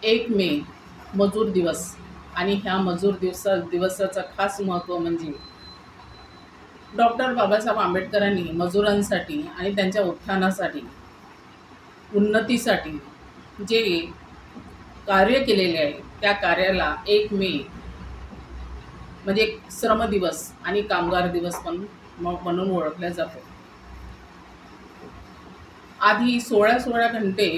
1 मे मजूर दिवस आणि ह्या मजूर दिवसाचं खास महत्त्व म्हणजे डॉक्टर बाबासाहेब आंबेडकरांनी मजुरांसाठी आणि त्यांच्या उत्थानासाठी, उन्नतीसाठी जे कार्य केलेले आहे त्या कार्याला 1 मे म्हणजे एक श्रमदिवस आणि कामगार दिवस पण म्हणून ओळखला जातो. आधी 16-16 घंटे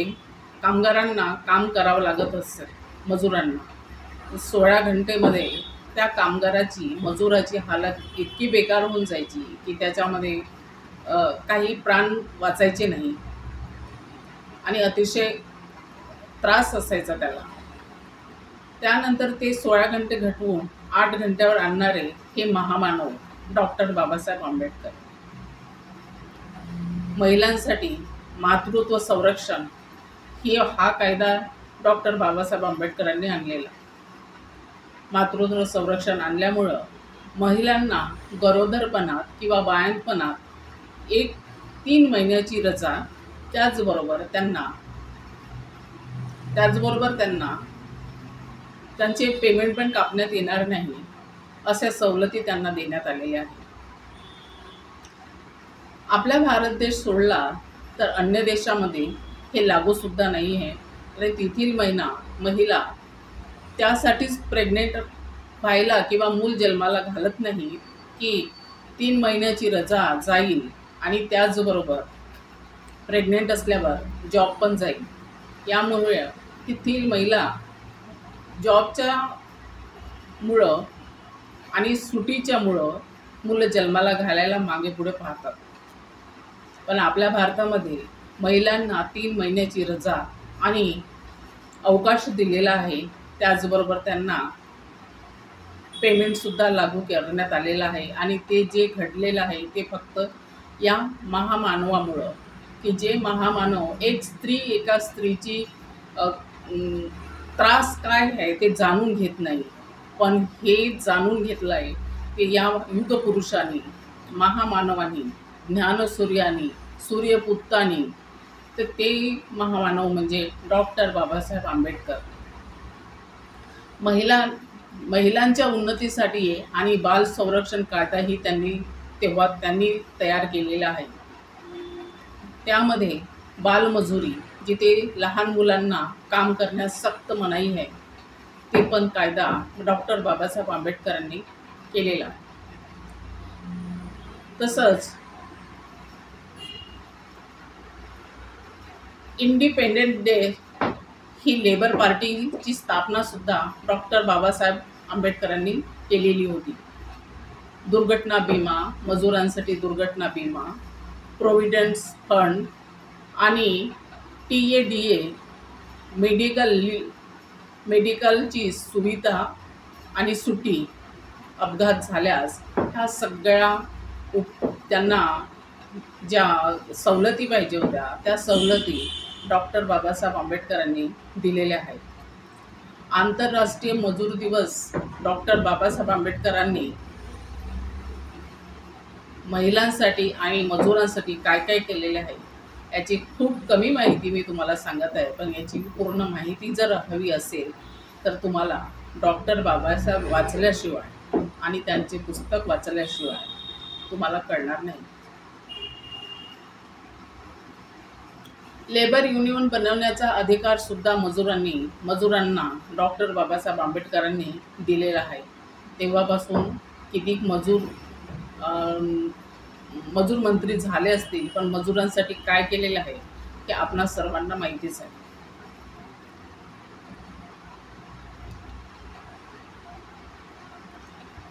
कामगारांना काम करावं लागत असतं, मजुरांना. 16 घंटेमध्ये त्या मजुराची हालत इतकी बेकार होऊन जायची की त्याच्यामध्ये काही प्राण वाचायचे नाही आणि अतिशय त्रास असायचा त्याला. त्यानंतर ते 16 घंटे घटवून 8 घंट्यावर आणणारे हे महामानव डॉक्टर बाबासाहेब आंबेडकर. महिलांसाठी मातृत्व संरक्षण हा कायदा डॉक्टर बाबासाहेब आंबेडकरांनी आणलेला. मातृत्व संरक्षण आणल्यामुळं महिलांना गरोदरपणात किंवा बाळंतपणात 3 महिन्याची रजा, त्याचबरोबर त्यांना त्यांचे पेमेंट पण कापण्यात येणार नाही, अशा सवलती त्यांना देण्यात आलेल्या आहेत. आपला भारत देश सोडला तर अन्य देशामध्ये हे लागूसुद्धा नाही आहे. आणि तेथील महिला त्यासाठीच प्रेग्नेंट व्हायला किंवा मूल जन्माला घालत नाही की 3 महिन्याची रजा जाईल आणि त्याचबरोबर प्रेग्नेंट असल्यावर जॉब पण जाईल. यामुळे तेथील महिला जॉबच्या मुळं आणि सुटीच्यामुळं मुलं जन्माला घालायला मागे पुढे पाहतात. पण आपल्या भारतामध्ये महिलांना 3 महिन्याची रजा आणि अवकाश दिलेला आहे. त्याचबरोबर त्यांना पेमेंटसुद्धा लागू करण्यात आलेलं आहे. आणि ते जे घडलेलं आहे ते फक्त या महामानवामुळं, की जे महामानव एका स्त्रीची त्रास काय आहे ते जाणून घेत नाही, पण हे जाणून घेतलं आहे की या युगपुरुषांनी, महामानवांनी, ज्ञानसूर्यांनी, सूर्यपुत्रांनी. तर ते महामानव म्हणजे डॉक्टर बाबासाहेब आंबेडकर. महिलांच्या उन्नतीसाठी आणि बाल संरक्षण कायदाही त्यांनी तयार केलेला आहे. त्यामध्ये बालमजुरी, जिथे लहान मुलांना काम करण्यास सक्त मनाई आहे, ते पण कायदा डॉक्टर बाबासाहेब आंबेडकरांनी केलेला. तसंच इंडिपेंडंट डे ही लेबर पार्टीची स्थापना सुद्धा डॉक्टर बाबासाहेब आंबेडकरांनी केलेली होती. दुर्घटना विमा, मजुरांसाठी दुर्घटना विमा, प्रोव्हिडंट फंड आणि TADA, मेडिकलची सुविधा आणि सुटी, अपघात झाल्यास ह्या सगळ्या त्यांना ज्या सवलती पाहिजे होत्या त्या सवलती डॉक्टर बाबासाहेब आंबेडकरांनी दिलेल्या आहेत. आंतरराष्ट्रीय मजूर दिवस डॉक्टर बाबासाहेब आंबेडकरांनी महिलांसाठी आणि मजुरांसाठी काय काय केलेले आहे याची खूप कमी माहिती मी तुम्हाला सांगत आहे. पण याची पूर्ण माहिती जर हवी असेल तर तुम्हाला डॉक्टर बाबासाहेब वाचल्याशिवाय आणि त्यांचे पुस्तक वाचल्याशिवाय तुम्हाला कळणार नाही. लेबर युनियन बनवण्याचा अधिकार सुद्धा मजुरांना डॉक्टर बाबासाहेब आंबेडकरांनी दिलेला आहे. तेव्हापासून किती मजूर मंत्री झाले असतील, पण मजुरांसाठी काय केलेलं आहे हे आपणा सर्वांना माहितीच आहे.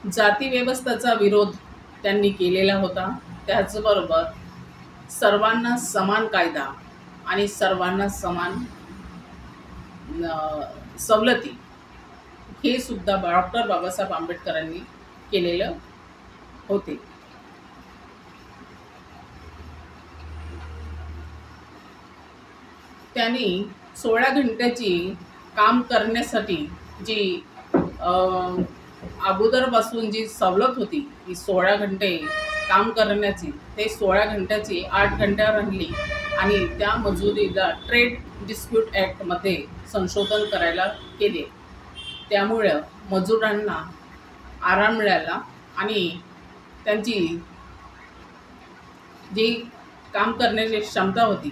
जाती व्यवस्थेचा विरोध त्यांनी केलेला होता. त्याचबरोबर सर्वांना समान कायदा आणि सर्वांना समान सवलती हे सुद्धा डॉक्टर बाबासाहेब आंबेडकरांनी केलेलं होते. त्यांनी 16 घंट्याची काम करण्यासाठी जी अगोदरपासून जी सवलत होती की 16 घंटे काम करण्याची, ते 16 घंट्याची 8 घंट्यावर आणली आणि त्या मजुरीला ट्रेड डिस्प्यूट ॲक्टमध्ये संशोधन करायला केले. त्यामुळं मजुरांना आराम मिळाला आणि त्यांची जी काम करण्याची क्षमता होती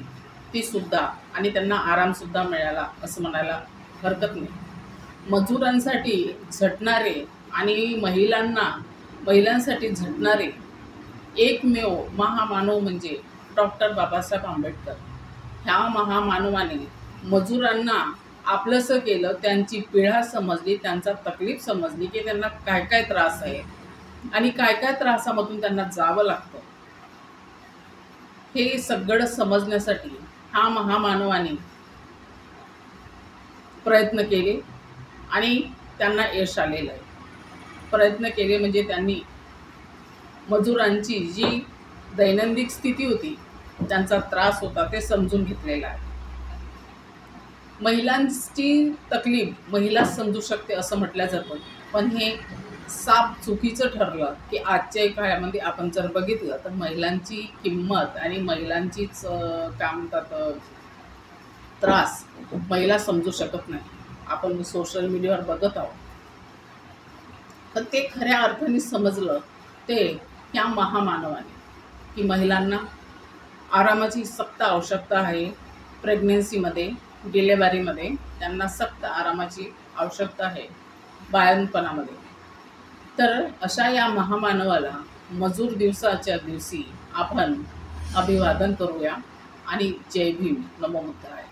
ती सुद्धा, आणि त्यांना आरामसुद्धा मिळाला असं म्हणायला हरकत नाही. मजुरांसाठी झटणारे आणि महिलांसाठी झटणारे एकमेव महामानव म्हणजे डॉक्टर बाबासाहेब आंबेडकर. ह्या महामानवाने मजुरांना आपलंसं केलं, त्यांची पीडा समजली, त्यांचा तकलीफ समजली की त्यांना काय काय त्रास आहे आणि काय काय त्रासामधून त्यांना जावं लागतं. हे सगळं समजण्यासाठी ह्या महामानवाने प्रयत्न केले आणि त्यांना यश आलेलं आहे. प्रयत्न केले म्हणजे त्यांनी मजुरांची जी दैनंदिन स्थिती होती, त्यांचा त्रास होता, ते समजून घेतलेला आहे. महिलांची तकलीफ महिला समजू शकते असं म्हटलं जातं, पण हे साप चुकीचं ठरलं की आजच्या काळामध्ये आपण जर बघितलं तर महिलांची किंमत आणि महिलांचीच काय म्हणतात त्रास महिला समजू शकत नाही. आपण सोशल मीडियावर बघत आहोत, तर ते खऱ्या अर्थाने समजलं ते ह्या महामानवाने की महिलांना आरामाची सक्त आवश्यकता आहे. प्रेग्नेन्सीमध्ये, डिलेवरीमध्ये त्यांना सक्त आरामाची आवश्यकता आहे, बाळंतपणामध्ये. तर अशा या महामानवाला मजूर दिवसाच्या दिवशी आपण अभिवादन करूया आणि जय भीम, नमो बुद्धाय.